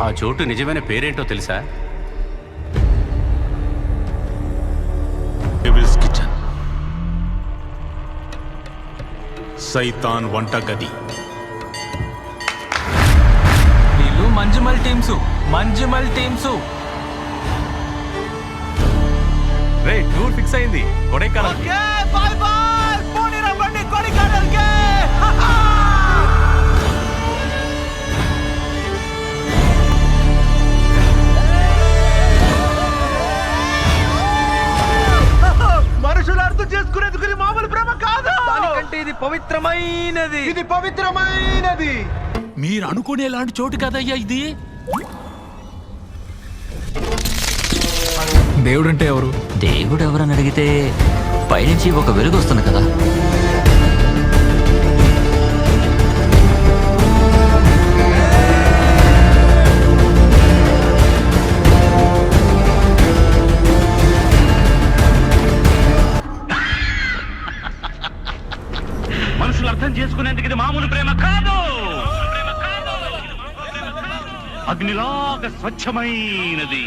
ఆ చోటు నిజమైన పేరేంటో తెలుసా? డెవిల్స్ కిచెన్, సైతాన్ వంటగది. వీళ్ళు మంజుమల్ టీమ్స్. రే, టూర్ ఫిక్స్ అయింది కొడైకెనాల్. బాయ్ బాయ్, పోనీరా బండి కొడైకెనాల్కి. మనుషులు అర్థం చేసుకునేందుకు ఇది మామూలు ప్రేమ కాదు. దానికంటే ఇది పవిత్రమైనది. మీరు అనుకునేలాంటి చోటు కదయ్యా ఇది. దేవుడంటే ఎవరు? దేవుడు ఎవరని అడిగితే పైనుంచి ఒక వెలుగు వస్తుంది కదా. మనుషులు అర్థం చేసుకునేందుకు ఇది మామూలు ప్రేమ కాదు. అగ్నిలాగా స్వచ్ఛమైనది.